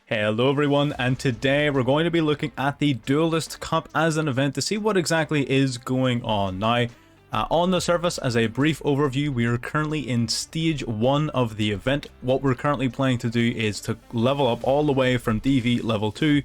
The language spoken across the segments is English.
Hello everyone, and today we're going to be looking at the Duelist Cup as an event to see what exactly is going on. Now, on the surface, as a brief overview, we are currently in stage 1 of the event. What we're currently planning to do is to level up all the way from DV level 2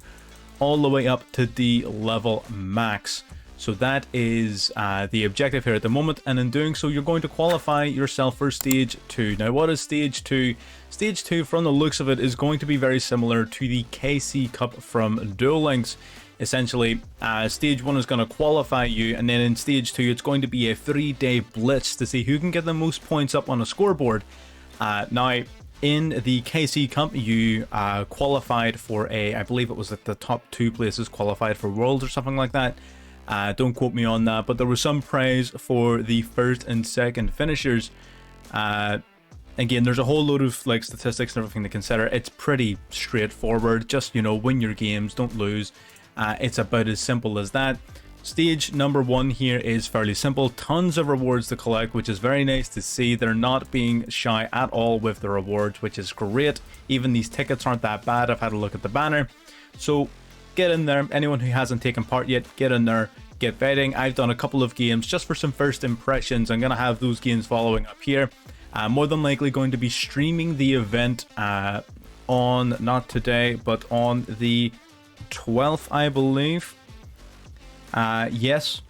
all the way up to D level max. So that is the objective here at the moment, and in doing so you're going to qualify yourself for stage 2. Now what is stage 2? Stage 2, from the looks of it, is going to be very similar to the KC Cup from Duel Links. Essentially, stage 1 is going to qualify you, and then in stage 2 it's going to be a 3-day blitz to see who can get the most points up on a scoreboard. Now, in the KC Cup, you qualified for I believe it was at the top 2 places qualified for Worlds or something like that. Don't quote me on that, but there was some praise for the first and second finishers. Again, there's a whole load of like statistics and everything to consider. It's pretty straightforward. Just, you know, win your games, don't lose. It's about as simple as that. Stage number 1 here is fairly simple. Tons of rewards to collect, which is very nice to see. They're not being shy at all with the rewards, which is great. Even these tickets aren't that bad. I've had a look at the banner. So get in there. Anyone who hasn't taken part yet, get in there, get betting. I've done a couple of games just for some first impressions. I'm going to have those games following up here. More than likely going to be streaming the event on, not today, but on the 12th, I believe. Yes.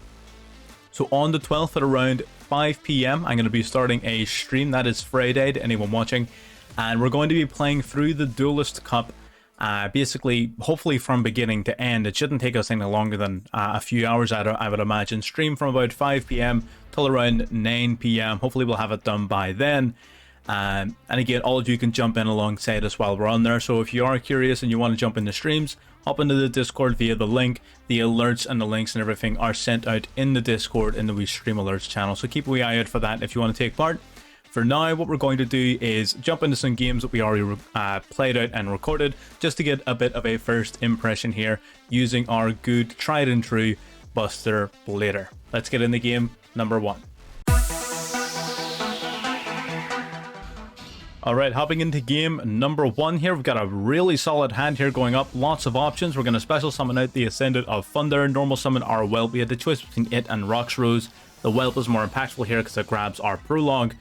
So on the 12th at around 5 p.m, I'm going to be starting a stream. That is Friday to anyone watching. And we're going to be playing through the Duelist Cup. Basically, hopefully from beginning to end. It shouldn't take us any longer than a few hours, I would imagine. Stream from about 5 p.m. till around 9 p.m. Hopefully we'll have it done by then. And again, all of you can jump in alongside us while we're on there. So if you are curious and you want to jump into streams, hop into the Discord via the link. The alerts and the links and everything are sent out in the Discord in the wee stream alerts channel. So keep a wee eye out for that if you want to take part. For now, what we're going to do is jump into some games that we already played out and recorded, just to get a bit of a first impression here using our good tried and true Buster Blader. Let's get in the game number 1. Alright, hopping into game number 1 here. We've got a really solid hand here going up. Lots of options. We're going to special summon out the Ascendant of Thunder. Normal summon our Whelp. We had the choice between it and Roxrose. The Whelp is more impactful here because it grabs our Prolong.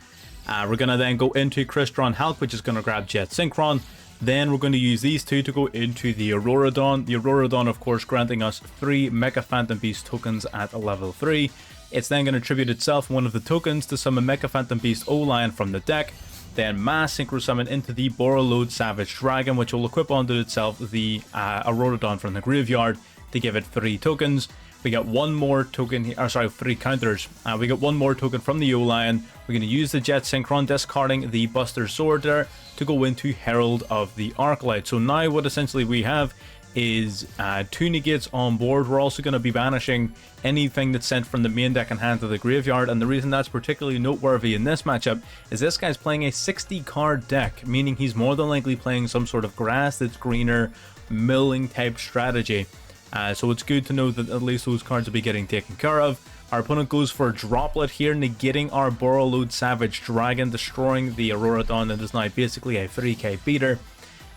We're going to then go into Crystron Hulk, which is going to grab Jet Synchron. Then we're going to use these two to go into the Auroradon. The Auroradon, of course, granting us 3 Mecha Phantom Beast tokens at level 3. It's then going to tribute itself one of the tokens to summon Mecha Phantom Beast O-Lion from the deck. Then mass synchro summon into the Borreload Savage Dragon, which will equip onto itself the Auroradon from the graveyard to give it 3 tokens. We got one more token here, or sorry, 3 counters. We got one more token from the O-Lion. We're going to use the Jet Synchron, discarding the Buster Sword there to go into Herald of the Arclight. So now what essentially we have is 2 negates on board. We're also going to be banishing anything that's sent from the main deck and hand to the graveyard. And the reason that's particularly noteworthy in this matchup is this guy's playing a 60 card deck, meaning he's more than likely playing some sort of grass that's greener, milling type strategy. So it's good to know that at least those cards will be getting taken care of. Our opponent goes for a Droplet here, negating our Borreload Savage Dragon, destroying the Auroradon. It is now basically a 3k beater.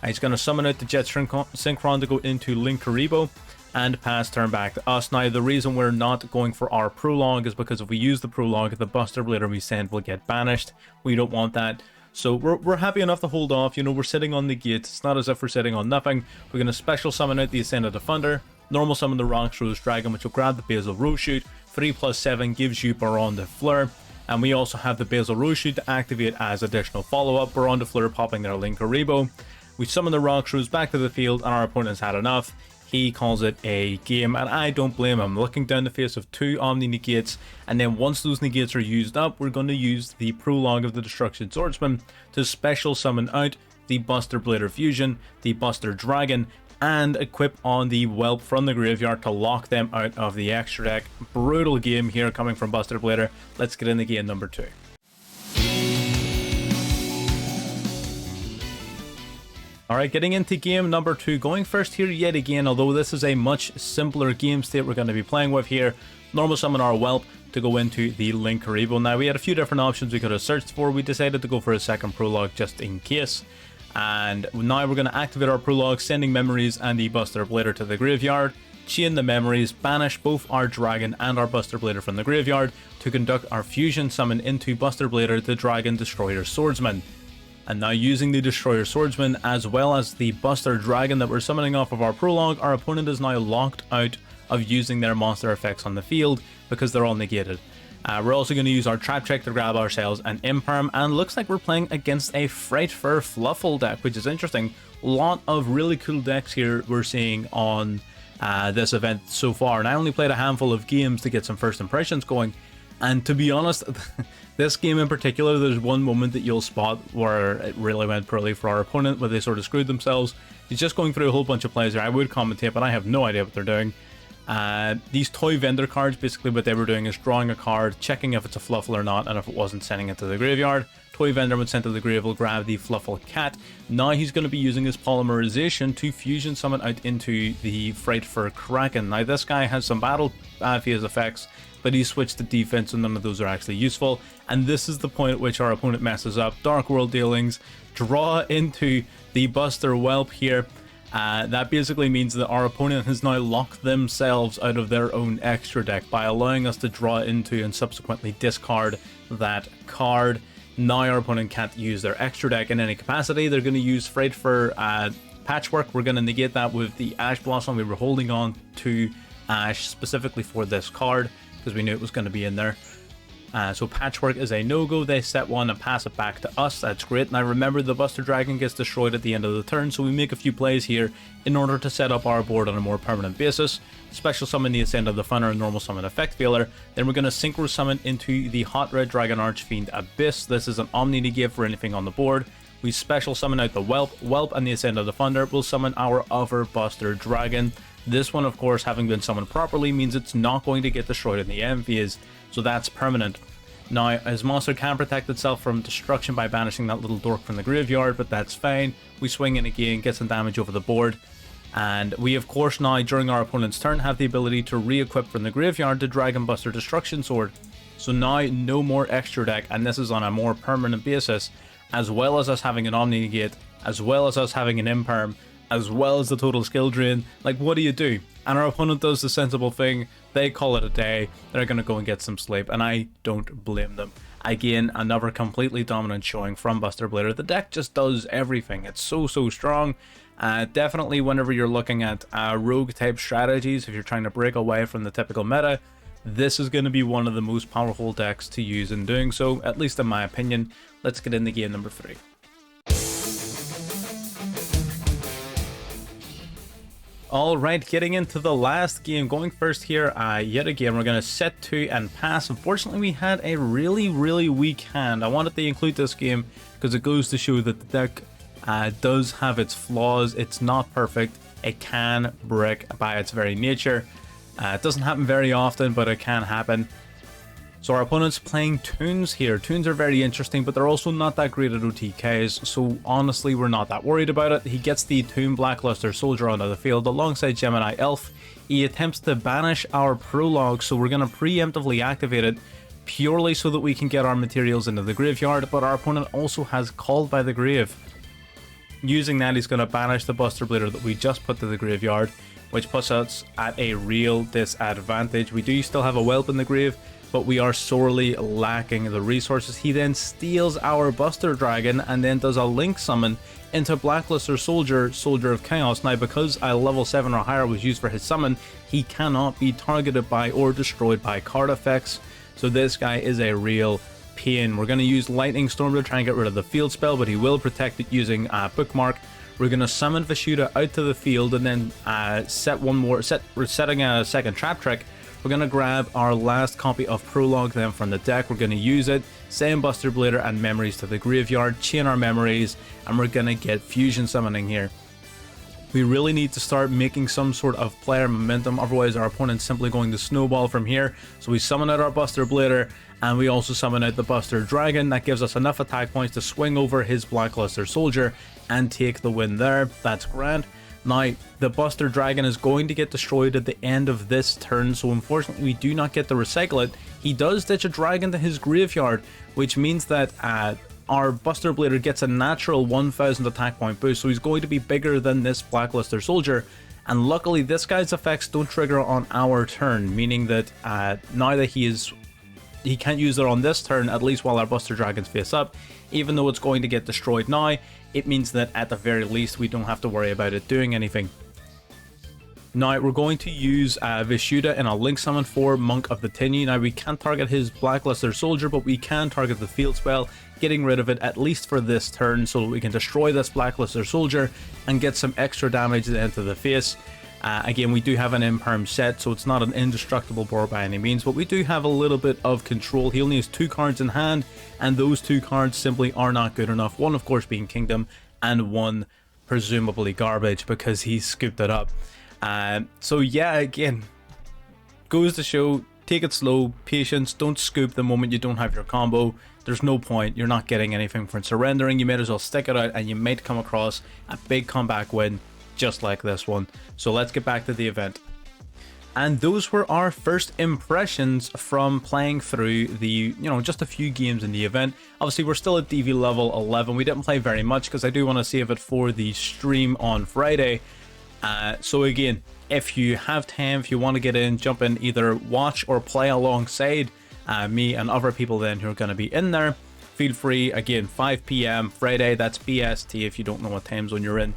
He's going to summon out the Jet Synchron to go into Linkuriboh and pass turn back to us. Now, the reason we're not going for our Prolong is because if we use the Prolong, the Buster Blader we send will get banished. We don't want that. So we're happy enough to hold off. You know, we're sitting on the gate. It's not as if we're sitting on nothing. We're going to special summon out the Ascendant of Thunder. Normal summon the Roxrose Dragon, which will grab the Basil Rose Shoot. 3+7 gives you Baron de Fleur. And we also have the Basil Rose Shoot to activate as additional follow-up. Baron de Fleur popping their Linkuriboh. We summon the Roxrose back to the field, and our opponent's had enough. He calls it a game, and I don't blame him. Looking down the face of 2 Omni Negates, and then once those Negates are used up, we're going to use the Prolong of the Destruction Swordsman to special summon out the Buster Blader Fusion, the Buster Dragon, and equip on the Whelp from the graveyard to lock them out of the extra deck. Brutal game here coming from Buster Blader. Let's get in the game number 2. Alright, getting into game number 2. Going first here yet again, although this is a much simpler game state we're going to be playing with here. Normal summon our Whelp to go into the Linkuriboh. Now, we had a few different options we could have searched for. We decided to go for a second Prologue just in case. And now we're going to activate our prologue, sending memories and the Buster Blader to the graveyard, chain the memories, banish both our dragon and our Buster Blader from the graveyard to conduct our fusion summon into Buster Blader, the Dragon Destroyer Swordsman. And now using the Destroyer Swordsman as well as the Buster Dragon that we're summoning off of our prologue, our opponent is now locked out of using their monster effects on the field because they're all negated. We're also going to use our Trap Check to grab ourselves an Imperm, and looks like we're playing against a Frightfur Fluffle deck, which is interesting. A lot of really cool decks here we're seeing on this event so far, and I only played a handful of games to get some first impressions going. And to be honest, this game in particular, there's one moment that you'll spot where it really went poorly for our opponent, where they sort of screwed themselves. He's just going through a whole bunch of plays here. I would commentate, but I have no idea what they're doing. These toy vendor cards, basically what they were doing is drawing a card, checking if it's a Fluffle or not, and if it wasn't, sending it to the graveyard. Toy vendor would send to the grave will grab the Fluffle cat. Now he's going to be using his polymerization to fusion summon out into the Frightfur Kraken. Now this guy has some battle phase effects, but he switched to defense, so none of those are actually useful. And this is the point at which our opponent messes up. Dark World Dealings, draw into the Buster Whelp here. That basically means that our opponent has now locked themselves out of their own extra deck by allowing us to draw into and subsequently discard that card. Now our opponent can't use their extra deck in any capacity. They're going to use Frightfur Patchwork. We're going to negate that with the Ash Blossom. We were holding on to Ash specifically for this card because we knew it was going to be in there. So Patchwork is a no-go. They set one and pass it back to us. That's great. Now remember, the Buster Dragon gets destroyed at the end of the turn, so we make a few plays here in order to set up our board on a more permanent basis. Special summon the Ascend of the Funner and normal summon Effect Failure. Then we're going to Synchro Summon into the Hot Red Dragon Archfiend Abyss. This is an Omni negate for anything on the board. We special summon out the Whelp and the Ascend of the Thunder. We'll summon our other Buster Dragon. This one, of course, having been summoned properly, means it's not going to get destroyed in the end phase, so that's permanent. Now, his monster can protect itself from destruction by banishing that little dork from the graveyard, but that's fine. We swing in again, get some damage over the board, and we, of course, now, during our opponent's turn, have the ability to re-equip from the graveyard the Dragon Buster Destruction Sword. So now, no more extra deck, and this is on a more permanent basis, as well as us having an Omni Negate, as well as us having an Imperm, as well as the total skill drain. Like, what do you do? And our opponent does the sensible thing. They call it a day. They're going to go and get some sleep, and I don't blame them. Again, another completely dominant showing from Buster Blader. The deck just does everything. It's so strong. Definitely whenever you're looking at rogue type strategies, if you're trying to break away from the typical meta, this is going to be one of the most powerful decks to use in doing so, at least in my opinion. Let's get into game number 3. Alright, getting into the last game. Going first here, yet again, we're going to set 2 and pass. Unfortunately, we had a really weak hand. I wanted to include this game because it goes to show that the deck does have its flaws. It's not perfect. It can break by its very nature. It doesn't happen very often, but it can happen. So our opponent's playing Toons here. Toons are very interesting, but they're also not that great at OTKs, so honestly we're not that worried about it. He gets the Toon Blackluster Soldier onto the field alongside Gemini Elf. He attempts to banish our prologue, so we're going to preemptively activate it purely so that we can get our materials into the graveyard, but our opponent also has Called by the Grave. Using that, he's going to banish the Buster Blader that we just put to the graveyard, which puts us at a real disadvantage. We do still have a Whelp in the grave, but we are sorely lacking the resources. He then steals our Buster Dragon and then does a Link Summon into Blackluster Soldier, Soldier of Chaos. Now, because a level 7 or higher was used for his summon, he cannot be targeted by or destroyed by card effects. So this guy is a real pain. We're going to use Lightning Storm to try and get rid of the field spell, but he will protect it using Bookmark. We're going to summon Vishuda out to the field and then setting a second Trap Trick. We're going to grab our last copy of Prologue then from the deck. We're going to use it, send Buster Blader and Memories to the graveyard, chain our Memories, and we're going to get Fusion Summoning here. We really need to start making some sort of player momentum, otherwise our opponent's simply going to snowball from here. So we summon out our Buster Blader, and we also summon out the Buster Dragon. That gives us enough attack points to swing over his Blackluster Soldier and take the win there. That's grand. Now, the Buster Dragon is going to get destroyed at the end of this turn, so unfortunately we do not get to recycle it. He does ditch a dragon to his graveyard, which means that our Buster Blader gets a natural 1000 attack point boost, so he's going to be bigger than this Blackluster Soldier. And luckily this guy's effects don't trigger on our turn, meaning that now that he can't use it on this turn, at least while our Buster Dragon's face up. Even though it's going to get destroyed now, it means that at the very least we don't have to worry about it doing anything. Now we're going to use Vishuda in a Link Summon for Monk of the Tinny. Now we can't target his Blackluster Soldier, but we can target the field spell, getting rid of it at least for this turn so that we can destroy this Blackluster Soldier and get some extra damage into the face. Again, we do have an Imperm set, so it's not an indestructible board by any means, but we do have a little bit of control. He only has 2 cards in hand, and those 2 cards simply are not good enough. One, of course, being Kingdom, and one presumably Garbage because he scooped it up. So yeah, again, goes to show, take it slow, patience, don't scoop the moment you don't have your combo. There's no point, you're not getting anything from surrendering. You might as well stick it out and you might come across a big comeback win just like this one. So let's get back to the event. And those were our first impressions from playing through the, just a few games in the event. Obviously, we're still at DV level 11. We didn't play very much because I do want to save it for the stream on Friday. So again, if you have time, if you want to get in, jump in, either watch or play alongside me and other people then who are going to be in there, feel free. Again, 5 p.m. Friday, that's BST if you don't know what time zone you're in.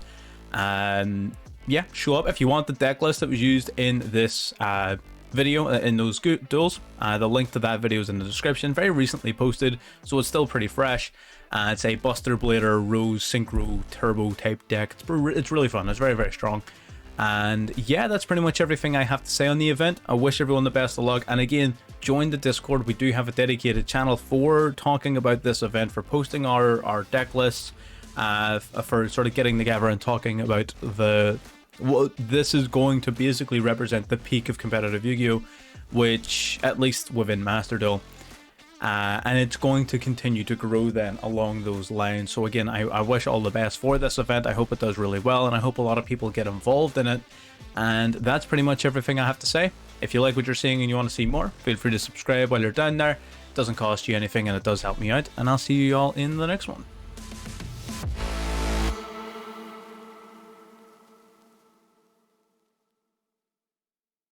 Yeah, show up. If you want the deck list that was used in this video, in those duels, the link to that video is in the description. Very recently posted, so it's still pretty fresh. It's a Buster Blader Rose Synchro Turbo type deck. It's really fun. It's very, very strong. And yeah, that's pretty much everything I have to say on the event. I wish everyone the best of luck. And again, join the Discord. We do have a dedicated channel for talking about this event, for posting our deck lists, for sort of getting together and talking about this is going to basically represent the peak of competitive Yu-Gi-Oh, which at least within Master Duel. And it's going to continue to grow then along those lines. So again, I wish all the best for this event. I hope it does really well, and I hope a lot of people get involved in it. And that's pretty much everything I have to say. If you like what you're seeing and you want to see more, feel free to subscribe while you're down there. It doesn't cost you anything and it does help me out. And I'll see you all in the next one.